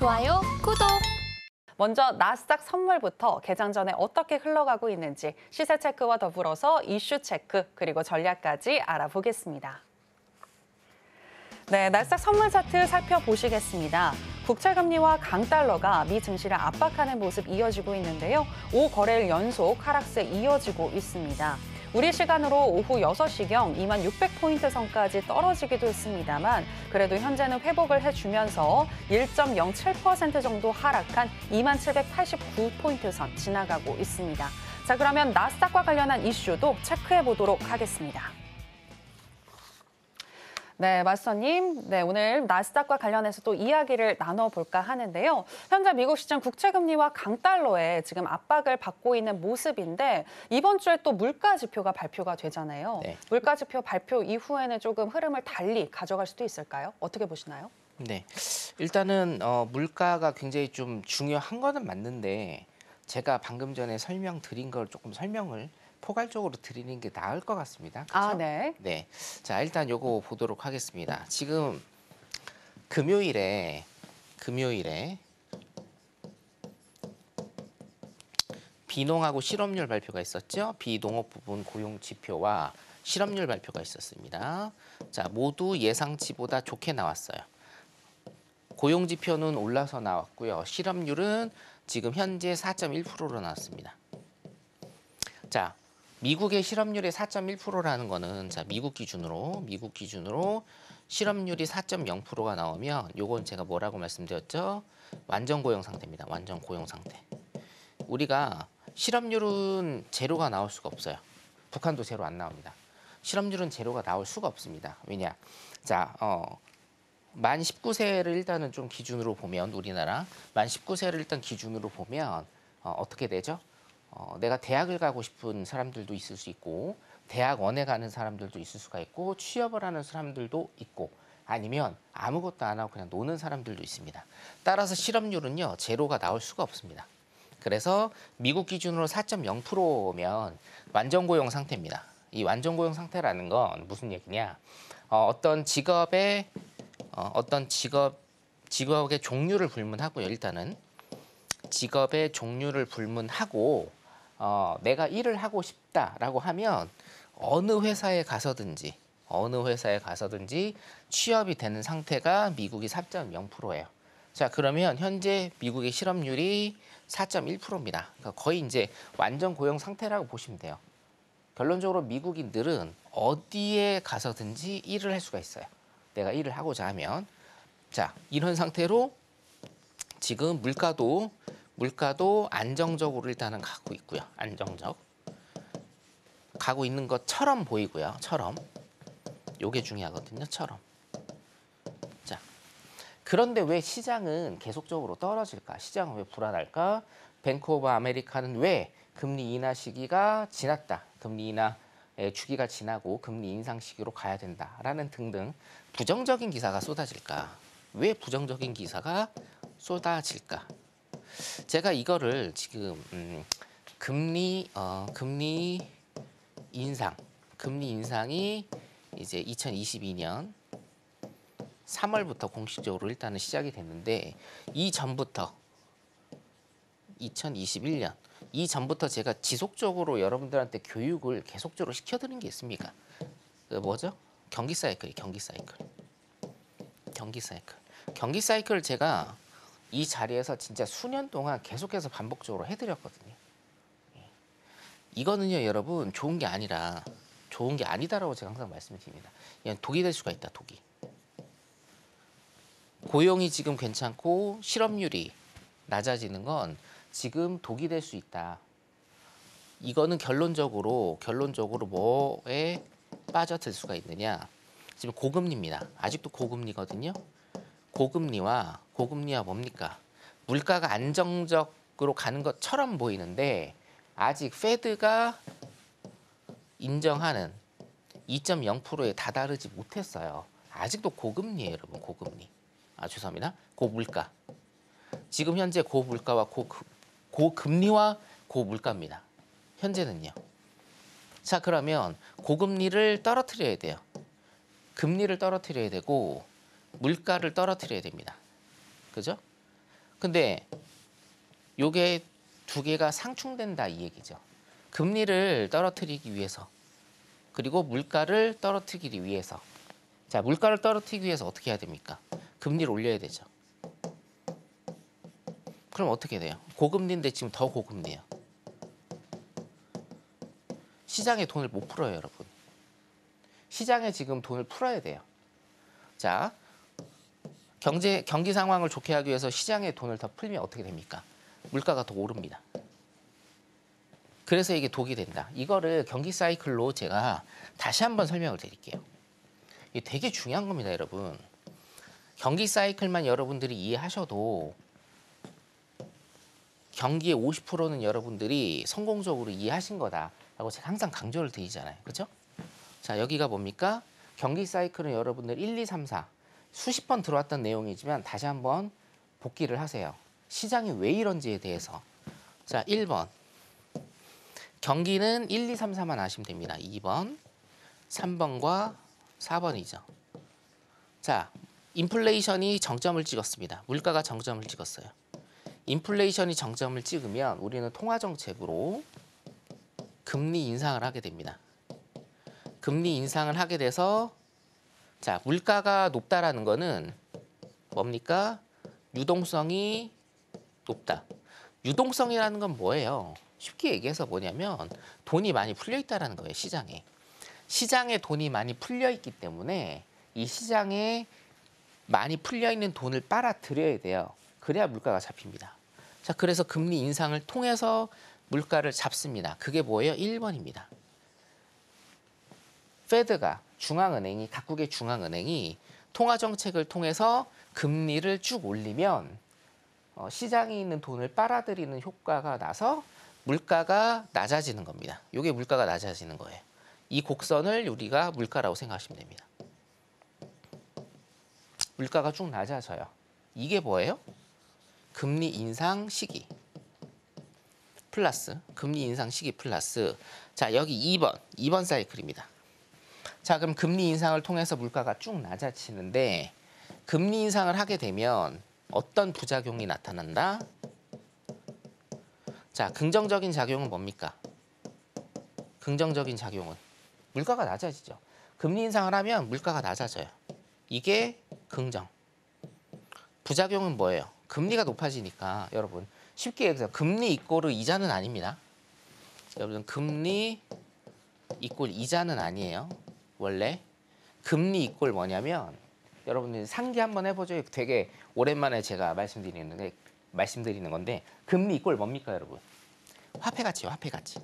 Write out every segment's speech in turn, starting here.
좋아요, 구독! 먼저 나스닥 선물부터 개장 전에 어떻게 흘러가고 있는지 시세 체크와 더불어서 이슈 체크 그리고 전략까지 알아보겠습니다. 네, 나스닥 선물 차트 살펴보시겠습니다. 국채금리와 강달러가 미 증시를 압박하는 모습 이어지고 있는데요. 5거래일 연속 하락세 이어지고 있습니다. 우리 시간으로 오후 6시경 2600포인트 선까지 떨어지기도 했습니다만 그래도 현재는 회복을 해주면서 1.07% 정도 하락한 2789포인트 선 지나가고 있습니다. 자, 그러면 나스닥과 관련한 이슈도 체크해 보도록 하겠습니다. 네, 마스터님. 네, 오늘 나스닥과 관련해서 또 이야기를 나눠볼까 하는데요. 현재 미국 시장 국채금리와 강달러에 지금 압박을 받고 있는 모습인데 이번 주에 또 물가 지표가 발표가 되잖아요. 네. 물가 지표 발표 이후에는 조금 흐름을 달리 가져갈 수도 있을까요? 어떻게 보시나요? 네, 일단은 물가가 굉장히 좀 중요한 거는 맞는데 제가 방금 전에 설명드린 걸 조금 설명을 포괄적으로 드리는 게 나을 것 같습니다. 그렇죠? 아, 네. 네. 자, 일단 요거 보도록 하겠습니다. 지금 금요일에 비농하고 실업률 발표가 있었죠. 비농업 부분 고용 지표와 실업률 발표가 있었습니다. 자, 모두 예상치보다 좋게 나왔어요. 고용 지표는 올라서 나왔고요. 실업률은 지금 현재 4.1%로 나왔습니다. 자, 미국의 실업률이 4.1%라는 거는 자, 미국 기준으로 실업률이 4.0%가 나오면 요건 제가 뭐라고 말씀드렸죠? 완전 고용 상태입니다. 완전 고용 상태. 우리가 실업률은 제로가 나올 수가 없어요. 북한도 제로 안 나옵니다. 실업률은 제로가 나올 수가 없습니다. 왜냐? 자, 만 19세를 일단은 좀 기준으로 보면 우리나라 만 19세를 일단 기준으로 보면 어떻게 되죠? 내가 대학을 가고 싶은 사람들도 있을 수 있고 대학원에 가는 사람들도 있을 수가 있고 취업을 하는 사람들도 있고 아니면 아무것도 안 하고 그냥 노는 사람들도 있습니다. 따라서 실업률은요 제로가 나올 수가 없습니다. 그래서 미국 기준으로 4.0%면 완전 고용 상태입니다. 이 완전 고용 상태라는 건 무슨 얘기냐? 어떤 직업의 종류를 불문하고요. 일단은 직업의 종류를 불문하고 내가 일을 하고 싶다라고 하면 어느 회사에 가서든지 취업이 되는 상태가 미국이 4.0%예요. 자, 그러면 현재 미국의 실업률이 4.1%입니다. 그러니까 거의 이제 완전 고용 상태라고 보시면 돼요. 결론적으로 미국인들은 어디에 가서든지 일을 할 수가 있어요. 내가 일을 하고자 하면. 자, 이런 상태로 지금 물가도 안정적으로 일단은 가고 있고요. 안정적. 가고 있는 것처럼 보이고요. 요게 중요하거든요. 자, 그런데 왜 시장은 계속적으로 떨어질까? 시장은 왜 불안할까? 뱅크 오브 아메리카는 왜 금리 인하 시기가 지났다. 금리 인하의 주기가 지나고 금리 인상 시기로 가야 된다라는 등등 부정적인 기사가 쏟아질까? 왜 부정적인 기사가 쏟아질까? 제가 이거를 지금 금리 인상이 이제 2022년 3월부터 공식적으로 일단은 시작이 됐는데 이 전부터 2021년 이전부터 제가 지속적으로 여러분들한테 교육을 계속적으로 시켜드린 게 있습니까? 그 뭐죠? 경기 사이클. 경기 사이클을 제가 이 자리에서 진짜 수년 동안 계속해서 반복적으로 해드렸거든요. 이거는요, 여러분 좋은 게 아니다라고 제가 항상 말씀을 드립니다. 그냥 독이 될 수가 있다, 독이. 고용이 지금 괜찮고 실업률이 낮아지는 건 지금 독이 될 수 있다. 이거는 결론적으로 뭐에 빠져들 수가 있느냐? 지금 고금리입니다. 아직도 고금리거든요. 고금리와 뭡니까? 물가가 안정적으로 가는 것처럼 보이는데 아직 페드가 인정하는 2.0%에 다다르지 못했어요. 아직도 고금리예요, 여러분. 고금리. 죄송합니다. 고물가. 지금 현재 고물가와 고금리와 고물가입니다. 현재는요. 자, 그러면 고금리를 떨어뜨려야 돼요. 금리를 떨어뜨려야 되고 물가를 떨어뜨려야 됩니다. 그죠? 근데 요게 두 개가 상충된다 이 얘기죠. 금리를 떨어뜨리기 위해서 그리고 물가를 떨어뜨리기 위해서. 자, 물가를 떨어뜨리기 위해서 어떻게 해야 됩니까? 금리를 올려야 되죠. 그럼 어떻게 돼요? 고금리인데 지금 더 고금리예요. 시장에 돈을 못 풀어요, 여러분. 시장에 지금 돈을 풀어야 돼요. 자, 경기 상황을 좋게 하기 위해서 시장에 돈을 더 풀면 어떻게 됩니까? 물가가 더 오릅니다. 그래서 이게 독이 된다. 이거를 경기 사이클로 제가 다시 한번 설명을 드릴게요. 이게 되게 중요한 겁니다, 여러분. 경기 사이클만 여러분들이 이해하셔도 경기의 50%는 여러분들이 성공적으로 이해하신 거다라고 제가 항상 강조를 드리잖아요. 그렇죠? 자, 여기가 뭡니까? 경기 사이클은 여러분들 1, 2, 3, 4 수십 번 들어왔던 내용이지만 다시 한번 복기를 하세요. 시장이 왜 이런지에 대해서. 자, 1번. 경기는 1, 2, 3, 4만 아시면 됩니다. 2번, 3번과 4번이죠. 자, 인플레이션이 정점을 찍었습니다. 물가가 정점을 찍었어요. 인플레이션이 정점을 찍으면 우리는 통화정책으로 금리 인상을 하게 됩니다. 금리 인상을 하게 돼서 자, 물가가 높다라는 거는 뭡니까? 유동성이 높다. 유동성이라는 건 뭐예요? 쉽게 얘기해서 뭐냐면 돈이 많이 풀려 있다라는 거예요, 시장에. 시장에 돈이 많이 풀려 있기 때문에 이 시장에 많이 풀려 있는 돈을 빨아들여야 돼요. 그래야 물가가 잡힙니다. 자, 그래서 금리 인상을 통해서 물가를 잡습니다. 그게 뭐예요? 1번입니다. 페드가 중앙은행이 각국의 중앙은행이 통화 정책을 통해서 금리를 쭉 올리면 시장에 있는 돈을 빨아들이는 효과가 나서 물가가 낮아지는 겁니다. 이게 물가가 낮아지는 거예요. 이 곡선을 우리가 물가라고 생각하시면 됩니다. 물가가 쭉 낮아져요. 이게 뭐예요? 금리 인상 시기 플러스 금리 인상 시기 플러스 자, 여기 2번 사이클입니다. 자, 그럼 금리 인상을 통해서 물가가 쭉 낮아지는데 금리 인상을 하게 되면 어떤 부작용이 나타난다? 자, 긍정적인 작용은 뭡니까? 긍정적인 작용은 물가가 낮아지죠. 금리 인상을 하면 물가가 낮아져요. 이게 긍정. 부작용은 뭐예요? 금리가 높아지니까 여러분 쉽게 얘기해서 금리 이꼬르 이자는 아닙니다. 여러분 금리 이꼴 이자는 아니에요. 원래 금리 이꼴 뭐냐면 여러분들 상기 한번 해보죠. 되게 오랜만에 제가 말씀드리는 건데 금리 이꼴 뭡니까, 여러분? 화폐 가치요, 화폐 가치.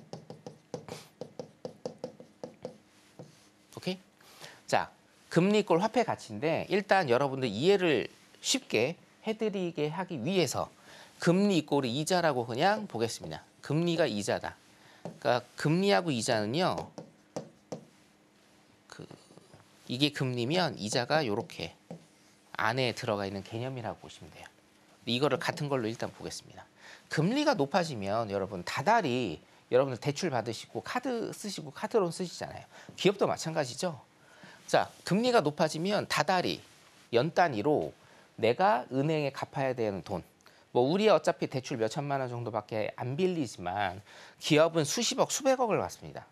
오케이? 자, 금리 이꼴 화폐 가치인데 일단 여러분들 이해를 쉽게 해드리게 하기 위해서 금리 이꼴 이자라고 그냥 보겠습니다. 금리가 이자다. 그러니까 금리하고 이자는요. 이게 금리면 이자가 이렇게 안에 들어가 있는 개념이라고 보시면 돼요. 이거를 같은 걸로 일단 보겠습니다. 금리가 높아지면 여러분 다달이 여러분들 대출 받으시고 카드 쓰시고 카드론 쓰시잖아요. 기업도 마찬가지죠. 자, 금리가 높아지면 다달이 연 단위로 내가 은행에 갚아야 되는 돈. 뭐 우리 어차피 대출 몇 천만 원 정도밖에 안 빌리지만 기업은 수십억, 수백억을 받습니다.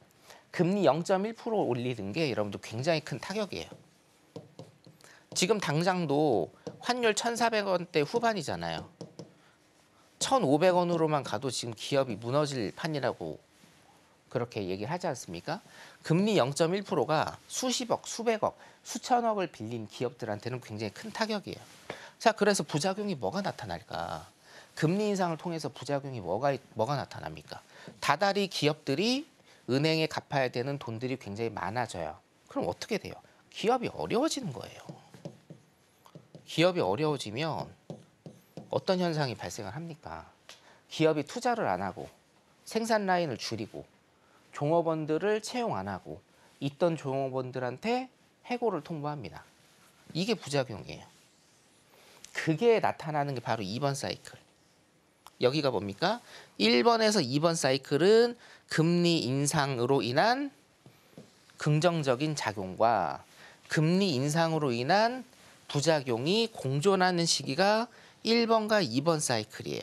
금리 0.1% 올리는 게 여러분들 굉장히 큰 타격이에요. 지금 당장도 환율 1,400원대 후반이잖아요. 1,500원으로만 가도 지금 기업이 무너질 판이라고 그렇게 얘기를 하지 않습니까? 금리 0.1%가 수십억, 수백억, 수천억을 빌린 기업들한테는 굉장히 큰 타격이에요. 자, 그래서 부작용이 뭐가 나타날까? 금리 인상을 통해서 부작용이 뭐가 나타납니까? 다달이 기업들이 은행에 갚아야 되는 돈들이 굉장히 많아져요. 그럼 어떻게 돼요? 기업이 어려워지는 거예요. 기업이 어려워지면 어떤 현상이 발생을 합니까? 기업이 투자를 안 하고 생산 라인을 줄이고 종업원들을 채용 안 하고 있던 종업원들한테 해고를 통보합니다. 이게 부작용이에요. 그게 나타나는 게 바로 2번 사이클. 여기가 뭡니까? 1번에서 2번 사이클은 금리 인상으로 인한 긍정적인 작용과 금리 인상으로 인한 부작용이 공존하는 시기가 1번과 2번 사이클이에요.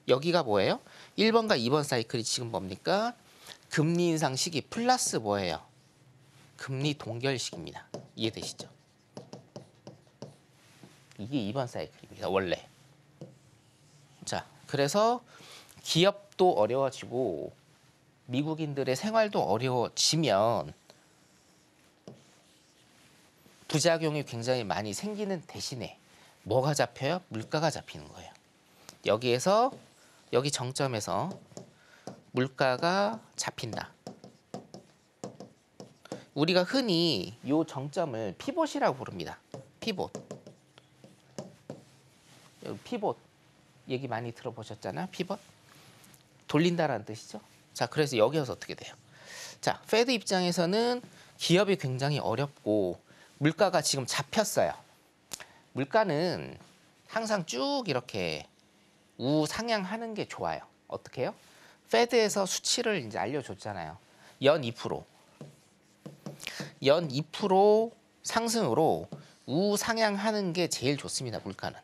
여기가 뭐예요? 1번과 2번 사이클이 지금 뭡니까? 금리 인상 시기 플러스 뭐예요? 금리 동결식입니다. 이해되시죠? 이게 2번 사이클입니다. 원래. 자, 그래서 기업도 어려워지고 미국인들의 생활도 어려워지면 부작용이 굉장히 많이 생기는 대신에 뭐가 잡혀요? 물가가 잡히는 거예요. 여기에서 여기 정점에서 물가가 잡힌다. 우리가 흔히 이 정점을 피봇이라고 부릅니다. 피봇. 피봇 얘기 많이 들어보셨잖아요. 피봇. 돌린다라는 뜻이죠. 자, 그래서 여기서 어떻게 돼요? 자, 페드 입장에서는 기업이 굉장히 어렵고 물가가 지금 잡혔어요. 물가는 항상 쭉 이렇게 우상향하는 게 좋아요. 어떻게 해요? 페드에서 수치를 이제 알려줬잖아요. 연 2%. 연 2% 상승으로 우상향하는 게 제일 좋습니다. 물가는.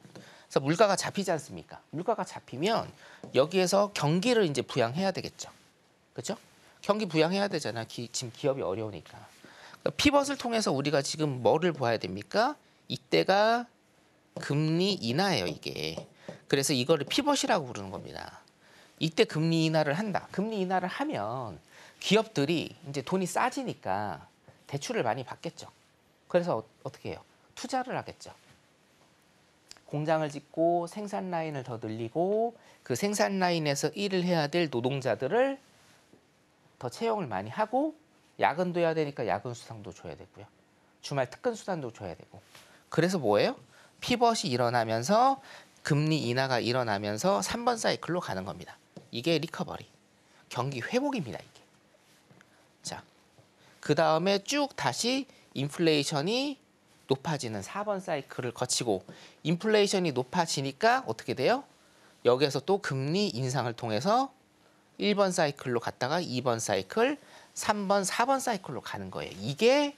그래서 물가가 잡히지 않습니까? 물가가 잡히면 여기에서 경기를 이제 부양해야 되겠죠. 그렇죠? 경기 부양해야 되잖아. 지금 기업이 어려우니까. 그러니까 피벗을 통해서 우리가 지금 뭐를 봐야 됩니까? 이때가 금리 인하예요, 이게. 그래서 이거를 피벗이라고 부르는 겁니다. 이때 금리 인하를 한다. 금리 인하를 하면 기업들이 이제 돈이 싸지니까 대출을 많이 받겠죠. 그래서 어떻게 해요? 투자를 하겠죠. 공장을 짓고 생산 라인을 더 늘리고 그 생산 라인에서 일을 해야 될 노동자들을 더 채용을 많이 하고 야근도 해야 되니까 야근 수당도 줘야 되고요. 주말 특근 수당도 줘야 되고. 그래서 뭐예요? 피벗이 일어나면서 금리 인하가 일어나면서 3번 사이클로 가는 겁니다. 이게 리커버리. 경기 회복입니다, 이게. 자, 그 다음에 쭉 다시 인플레이션이 높아지는 4번 사이클을 거치고 인플레이션이 높아지니까 어떻게 돼요? 여기에서 또 금리 인상을 통해서 1번 사이클로 갔다가 2번 사이클, 3번, 4번 사이클로 가는 거예요. 이게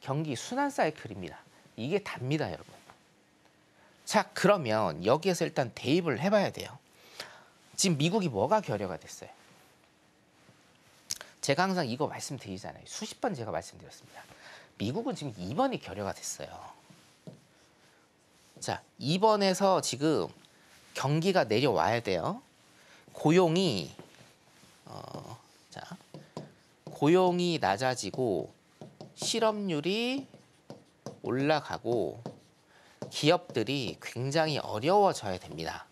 경기 순환 사이클입니다. 이게 답니다, 여러분. 자, 그러면 여기에서 일단 대입을 해봐야 돼요. 지금 미국이 뭐가 결여가 됐어요? 제가 항상 이거 말씀드리잖아요. 수십 번 제가 말씀드렸습니다. 미국은 지금 2번이 결여가 됐어요. 자, 2번에서 지금 경기가 내려와야 돼요. 고용이 고용이 낮아지고 실업률이 올라가고 기업들이 굉장히 어려워져야 됩니다.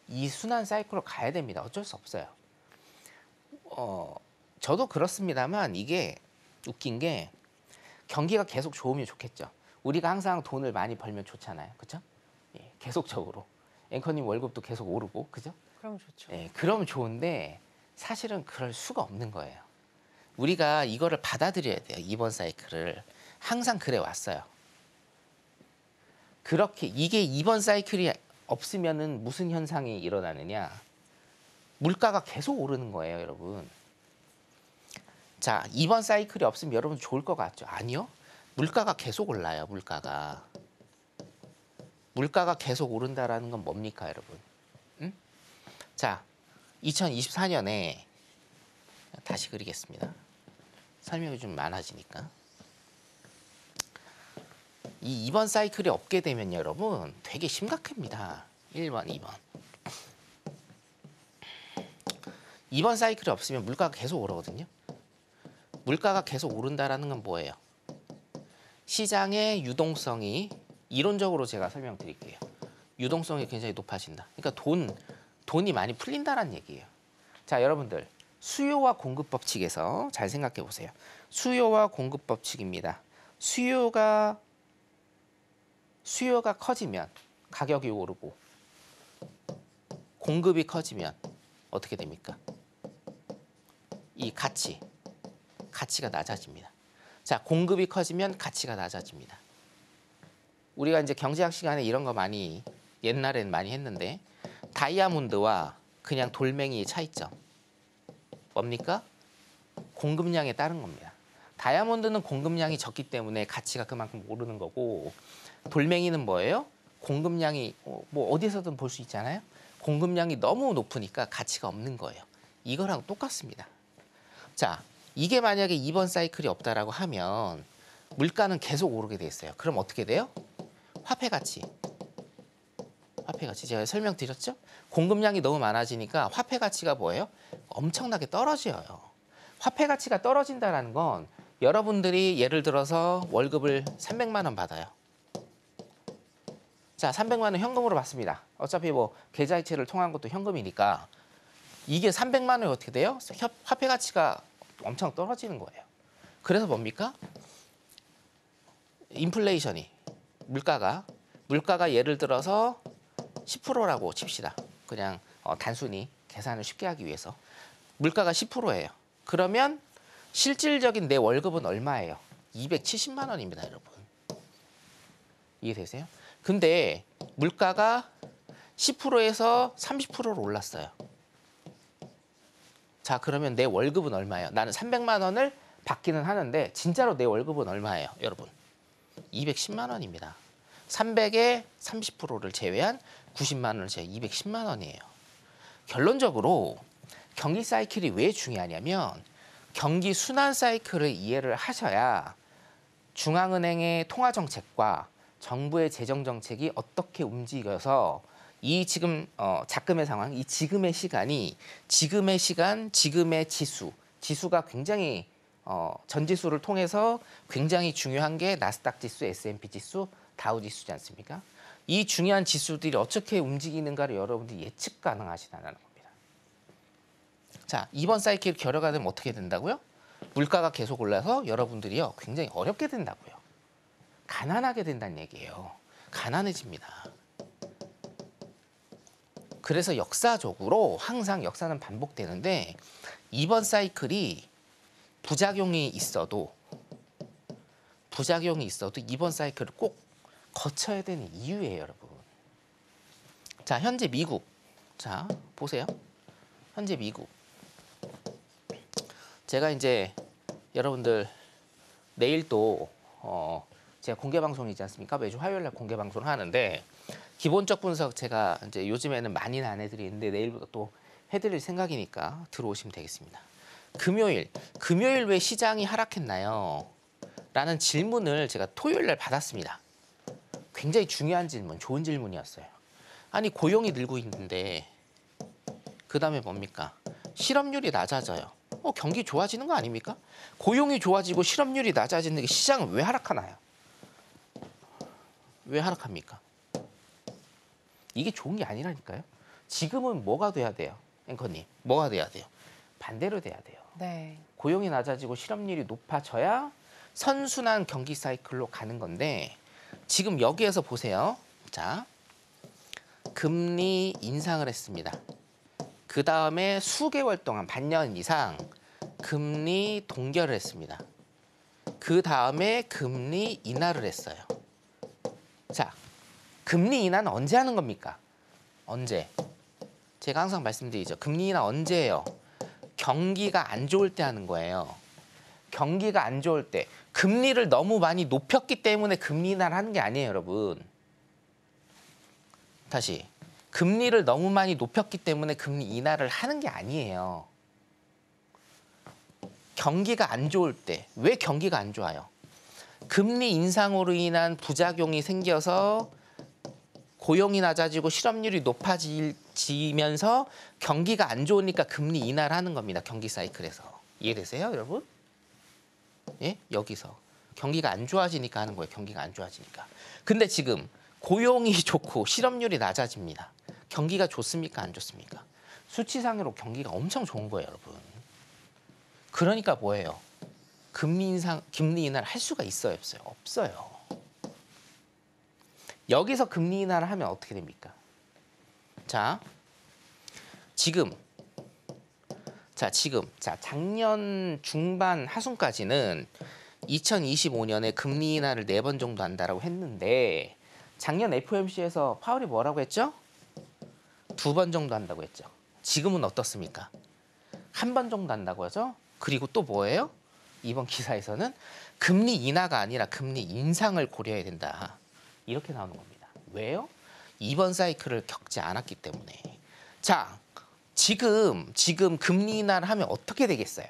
이 순환 사이클로 가야 됩니다. 어쩔 수 없어요. 저도 그렇습니다만 이게 웃긴 게 경기가 계속 좋으면 좋겠죠. 우리가 항상 돈을 많이 벌면 좋잖아요. 그렇죠? 예, 계속적으로. 앵커님 월급도 계속 오르고, 그죠? 그럼 좋죠. 예, 그러면 좋은데 사실은 그럴 수가 없는 거예요. 우리가 이거를 받아들여야 돼요. 이번 사이클을. 항상 그래 왔어요. 그렇게 이게 이번 사이클이 없으면은 무슨 현상이 일어나느냐? 물가가 계속 오르는 거예요, 여러분. 자, 이번 사이클이 없으면 여러분 좋을 것 같죠? 아니요. 물가가 계속 올라요, 물가가. 물가가 계속 오른다라는 건 뭡니까, 여러분? 응? 자, 2024년에 다시 그리겠습니다. 설명이 좀 많아지니까. 이 2번 사이클이 없게 되면 여러분 되게 심각합니다. 1번, 2번. 2번 사이클이 없으면 물가가 계속 오르거든요. 물가가 계속 오른다라는 건 뭐예요? 시장의 유동성이 이론적으로 제가 설명드릴게요. 유동성이 굉장히 높아진다. 그러니까 돈이 많이 풀린다라는 얘기예요. 자, 여러분들 수요와 공급 법칙에서 잘 생각해 보세요. 수요와 공급 법칙입니다. 수요가 커지면 가격이 오르고 공급이 커지면 어떻게 됩니까? 이 가치가 낮아집니다. 자, 공급이 커지면 가치가 낮아집니다. 우리가 이제 경제학 시간에 이런 거 많이 옛날엔 많이 했는데 다이아몬드와 그냥 돌멩이의 차이점 뭡니까? 공급량에 따른 겁니다. 다이아몬드는 공급량이 적기 때문에 가치가 그만큼 오르는 거고 돌멩이는 뭐예요? 공급량이 뭐 어디서든 볼 수 있잖아요. 공급량이 너무 높으니까 가치가 없는 거예요. 이거랑 똑같습니다. 자, 이게 만약에 이번 사이클이 없다라고 하면 물가는 계속 오르게 돼 있어요. 그럼 어떻게 돼요? 화폐 가치 제가 설명드렸죠? 공급량이 너무 많아지니까 화폐 가치가 뭐예요? 엄청나게 떨어져요. 화폐 가치가 떨어진다는 건 여러분들이 예를 들어서 월급을 300만 원 받아요. 자, 300만 원 현금으로 받습니다. 어차피 뭐 계좌이체를 통한 것도 현금이니까 이게 300만 원이 어떻게 돼요? 화폐 가치가 엄청 떨어지는 거예요. 그래서 뭡니까? 인플레이션이 물가가 예를 들어서 10%라고 칩시다. 그냥 단순히 계산을 쉽게 하기 위해서 물가가 10%예요. 그러면 실질적인 내 월급은 얼마예요? 270만 원입니다, 여러분. 이해되세요? 근데 물가가 10%에서 30%로 올랐어요. 자, 그러면 내 월급은 얼마예요? 나는 300만 원을 받기는 하는데 진짜로 내 월급은 얼마예요, 여러분? 210만 원입니다. 300에 30%를 제외한 90만 원을 제외 210만 원이에요. 결론적으로 경기 사이클이 왜 중요하냐면 경기 순환 사이클을 이해를 하셔야 중앙은행의 통화 정책과 정부의 재정 정책이 어떻게 움직여서 이 지금 작금의 상황, 이 지금의 시간이 지금의 시간, 지금의 지수가 굉장히 전 지수를 통해서 굉장히 중요한 게 나스닥 지수, S&P 지수, 다우 지수지 않습니까? 이 중요한 지수들이 어떻게 움직이는가를 여러분들이 예측 가능하시다는 겁니다. 자, 이번 사이클 결여가 되면 어떻게 된다고요? 물가가 계속 올라서 여러분들이요 굉장히 어렵게 된다고요. 가난하게 된다는 얘기예요. 가난해집니다. 그래서 역사적으로 항상 역사는 반복되는데 이번 사이클이 부작용이 있어도 이번 사이클을 꼭 거쳐야 되는 이유예요, 여러분. 자, 현재 미국. 자, 보세요. 현재 미국. 제가 이제 여러분들 내일 또 제가 공개 방송이지 않습니까? 매주 화요일 날 공개 방송을 하는데 기본적 분석 제가 이제 요즘에는 많이는 안 해드리는데 내일부터 또 해드릴 생각이니까 들어오시면 되겠습니다. 금요일 왜 시장이 하락했나요? 라는 질문을 제가 토요일 날 받았습니다. 굉장히 중요한 질문, 좋은 질문이었어요. 아니 고용이 늘고 있는데 그 다음에 뭡니까? 실업률이 낮아져요. 경기 좋아지는 거 아닙니까? 고용이 좋아지고 실업률이 낮아지는 게 시장은 왜 하락하나요? 왜 하락합니까? 이게 좋은 게 아니라니까요. 지금은 뭐가 돼야 돼요? 앵커님, 뭐가 돼야 돼요? 반대로 돼야 돼요. 네. 고용이 낮아지고 실업률이 높아져야 선순환 경기 사이클로 가는 건데 지금 여기에서 보세요. 자, 금리 인상을 했습니다. 그 다음에 수개월 동안 반년 이상 금리 동결을 했습니다. 그 다음에 금리 인하를 했어요. 자, 금리 인하는 언제 하는 겁니까? 언제? 제가 항상 말씀드리죠. 금리 인하 언제예요? 경기가 안 좋을 때 하는 거예요. 경기가 안 좋을 때. 금리를 너무 많이 높였기 때문에 금리 인하를 하는 게 아니에요, 여러분. 다시. 금리를 너무 많이 높였기 때문에 금리 인하를 하는 게 아니에요. 경기가 안 좋을 때. 왜 경기가 안 좋아요? 금리 인상으로 인한 부작용이 생겨서 고용이 낮아지고 실업률이 높아지면서 경기가 안 좋으니까 금리 인하를 하는 겁니다. 경기 사이클에서. 이해되세요, 여러분? 예? 여기서. 경기가 안 좋아지니까 하는 거예요. 경기가 안 좋아지니까. 근데 지금 고용이 좋고 실업률이 낮아집니다. 경기가 좋습니까? 안 좋습니까? 수치상으로 경기가 엄청 좋은 거예요, 여러분. 그러니까 뭐예요? 금리 인하를 할 수가 있어요, 없어요? 없어요. 여기서 금리 인하를 하면 어떻게 됩니까? 자, 지금 작년 중반 하순까지는 2025년에 금리 인하를 4번 정도 한다라고 했는데 작년 FOMC에서 파월이 뭐라고 했죠? 2번 정도 한다고 했죠. 지금은 어떻습니까? 1번 정도 한다고 하죠. 그리고 또 뭐예요? 이번 기사에서는 금리 인하가 아니라 금리 인상을 고려해야 된다. 이렇게 나오는 겁니다. 왜요? 이번 사이클을 겪지 않았기 때문에. 자, 지금 금리 인하를 하면 어떻게 되겠어요?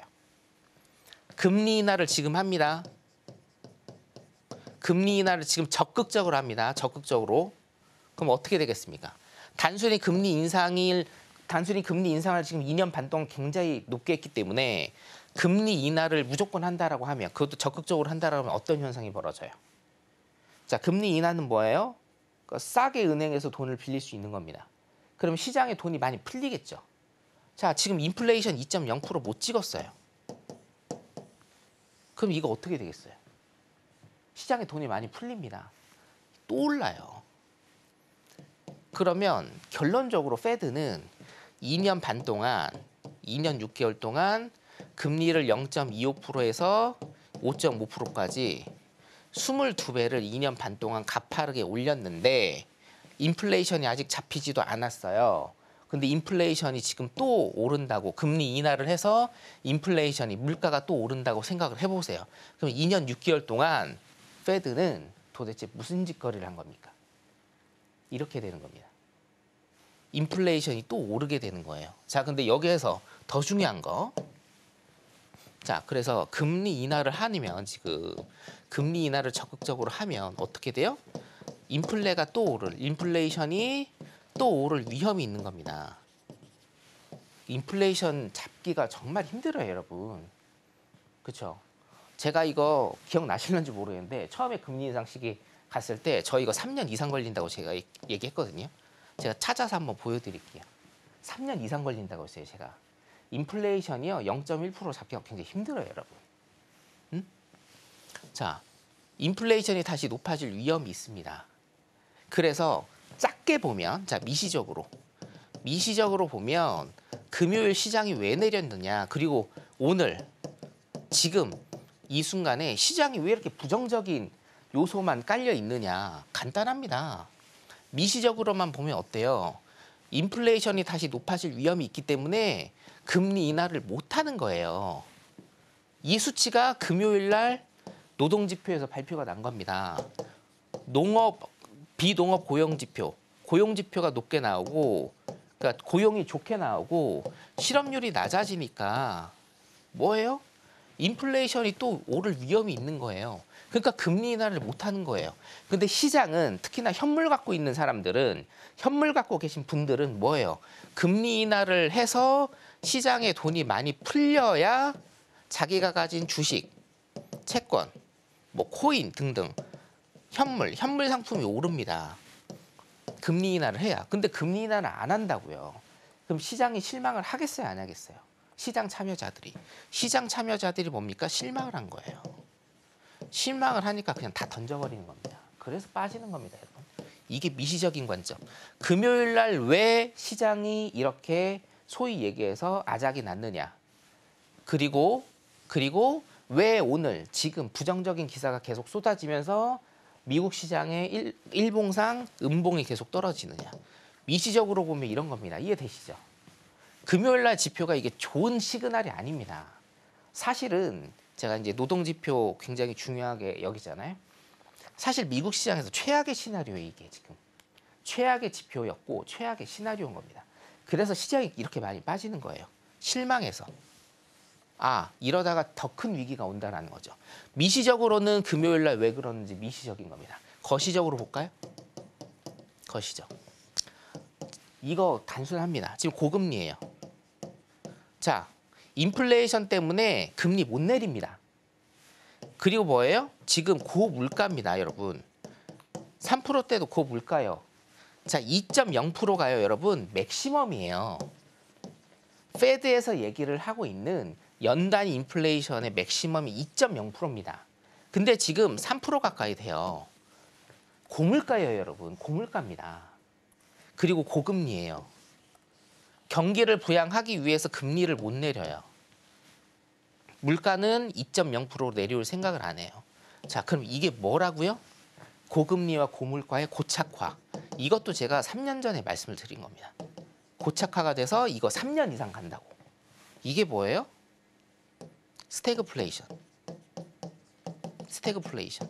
금리 인하를 지금 합니다. 금리 인하를 지금 적극적으로 합니다. 적극적으로. 그럼 어떻게 되겠습니까? 단순히 금리 인상을 지금 2년 반 동안 굉장히 높게 했기 때문에 금리 인하를 무조건 한다라고 하면, 그것도 적극적으로 한다라고 하면 어떤 현상이 벌어져요? 자, 금리 인하는 뭐예요? 그러니까 싸게 은행에서 돈을 빌릴 수 있는 겁니다. 그럼 시장에 돈이 많이 풀리겠죠. 자, 지금 인플레이션 2.0% 못 찍었어요. 그럼 이거 어떻게 되겠어요? 시장에 돈이 많이 풀립니다. 또 올라요. 그러면 결론적으로 페드는 2년 반 동안, 2년 6개월 동안 금리를 0.25%에서 5.5%까지 22배를 2년 반 동안 가파르게 올렸는데 인플레이션이 아직 잡히지도 않았어요. 근데 인플레이션이 지금 또 오른다고, 금리 인하를 해서 인플레이션이, 물가가 또 오른다고 생각을 해보세요. 그럼 2년 6개월 동안 페드는 도대체 무슨 짓거리를 한 겁니까? 이렇게 되는 겁니다. 인플레이션이 또 오르게 되는 거예요. 자, 근데 여기에서 더 중요한 거. 자, 그래서 금리 인하를 하면, 지금 금리 인하를 적극적으로 하면 어떻게 돼요? 인플레이션이 또 오를 위험이 있는 겁니다. 인플레이션 잡기가 정말 힘들어요, 여러분. 그렇죠? 제가 이거 기억나실는지 모르겠는데 처음에 금리 인상 시기 갔을 때 저 이거 3년 이상 걸린다고 제가 얘기했거든요. 제가 찾아서 한번 보여드릴게요. 3년 이상 걸린다고 했어요, 제가. 인플레이션이요 0.1% 잡기가 굉장히 힘들어요, 여러분. 응? 자, 인플레이션이 다시 높아질 위험이 있습니다. 그래서 작게 보면, 자, 미시적으로 보면 금요일 시장이 왜 내렸느냐, 그리고 오늘 지금 이 순간에 시장이 왜 이렇게 부정적인 요소만 깔려 있느냐, 간단합니다. 미시적으로만 보면 어때요? 인플레이션이 다시 높아질 위험이 있기 때문에 금리 인하를 못하는 거예요. 이 수치가 금요일 날 노동지표에서 발표가 난 겁니다. 비농업 고용지표가 높게 나오고, 그러니까 고용이 좋게 나오고 실업률이 낮아지니까 뭐예요? 인플레이션이 또 오를 위험이 있는 거예요. 그러니까 금리 인하를 못하는 거예요. 근데 시장은, 특히나 현물 갖고 있는 사람들은, 현물 갖고 계신 분들은 뭐예요? 금리 인하를 해서 시장에 돈이 많이 풀려야 자기가 가진 주식, 채권, 뭐 코인 등등 현물 상품이 오릅니다. 금리 인하를 해야. 근데 금리 인하를 안 한다고요. 그럼 시장이 실망을 하겠어요, 안 하겠어요? 시장 참여자들이 뭡니까? 실망을 한 거예요. 실망을 하니까 그냥 다 던져버리는 겁니다. 그래서 빠지는 겁니다, 여러분. 이게 미시적인 관점. 금요일 날 왜 시장이 이렇게 소위 얘기해서 아작이 났느냐. 그리고 왜 오늘 지금 부정적인 기사가 계속 쏟아지면서 미국 시장의 일봉상 음봉이 계속 떨어지느냐. 미시적으로 보면 이런 겁니다. 이해되시죠? 금요일 날 지표가 이게 좋은 시그널이 아닙니다. 사실은 제가 이제 노동지표 굉장히 중요하게 여기잖아요. 사실 미국 시장에서 최악의 시나리오에 이게 지금 최악의 지표였고 최악의 시나리오인 겁니다. 그래서 시장이 이렇게 많이 빠지는 거예요. 실망해서. 이러다가 더 큰 위기가 온다는 거죠. 미시적으로는 금요일 날 왜 그러는지 미시적인 겁니다. 거시적으로 볼까요? 거시적. 이거 단순합니다. 지금 고금리예요. 자, 인플레이션 때문에 금리 못 내립니다. 그리고 뭐예요? 지금 고물가입니다, 여러분. 3%대도 고물가요. 자, 2.0%가요, 여러분. 맥시멈이에요. 페드에서 얘기를 하고 있는 연단 인플레이션의 맥시멈이 2.0%입니다. 근데 지금 3% 가까이 돼요. 고물가예요, 여러분. 고물가입니다. 그리고 고금리예요. 경기를 부양하기 위해서 금리를 못 내려요. 물가는 2.0%로 내려올 생각을 안 해요. 자, 그럼 이게 뭐라고요? 고금리와 고물가의 고착화. 이것도 제가 3년 전에 말씀을 드린 겁니다. 고착화가 돼서 이거 3년 이상 간다고. 이게 뭐예요? 스태그플레이션. 스태그플레이션.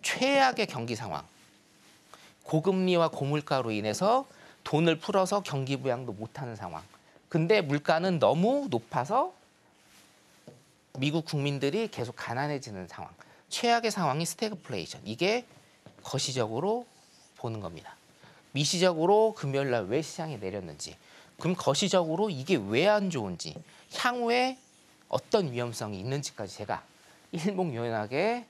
최악의 경기 상황. 고금리와 고물가로 인해서 돈을 풀어서 경기 부양도 못하는 상황. 근데 물가는 너무 높아서 미국 국민들이 계속 가난해지는 상황. 최악의 상황이 스태그플레이션. 이게 거시적으로 보는 겁니다. 미시적으로 금요일 날 왜 시장이 내렸는지, 그럼 거시적으로 이게 왜 안 좋은지, 향후에 어떤 위험성이 있는지까지 제가 일목요연하게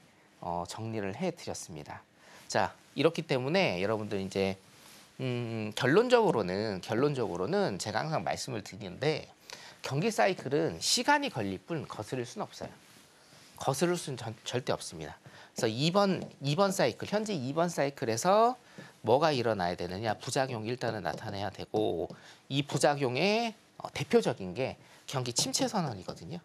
정리를 해드렸습니다. 자, 이렇기 때문에 여러분들 이제 결론적으로는 제가 항상 말씀을 드리는데 경기 사이클은 시간이 걸릴 뿐 거스를 수는 없어요. 거스를 수는 절대 없습니다. 그래서 이번 사이클, 현재 2번 사이클에서 뭐가 일어나야 되느냐, 부작용이 일단은 나타나야 되고, 이 부작용의 대표적인 게 경기 침체 선언이거든요.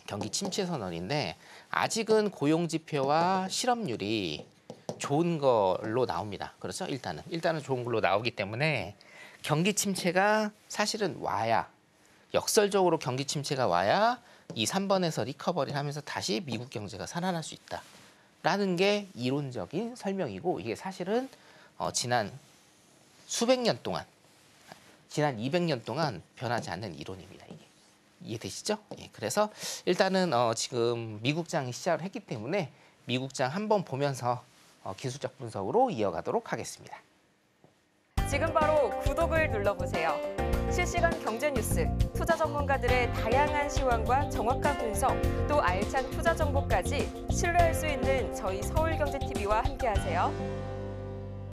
경기 침체 선언인데 아직은 고용 지표와 실업률이 좋은 걸로 나옵니다. 그렇죠? 일단은 좋은 걸로 나오기 때문에 경기 침체가 사실은 와야, 역설적으로 경기 침체가 와야 이 3번에서 리커버리를 하면서 다시 미국 경제가 살아날 수 있다라는 게 이론적인 설명이고, 이게 사실은 지난 수백 년 동안, 지난 200년 동안 변하지 않는 이론입니다. 이게 이해되시죠? 예, 그래서 일단은 지금 미국장이 시작을 했기 때문에 미국장 한번 보면서 기술적 분석으로 이어가도록 하겠습니다. 지금 바로 구독을 눌러보세요. 실시간 경제 뉴스, 투자 전문가들의 다양한 시황과 정확한 분석, 또 알찬 투자 정보까지 신뢰할 수 있는 저희 서울경제TV와 함께하세요.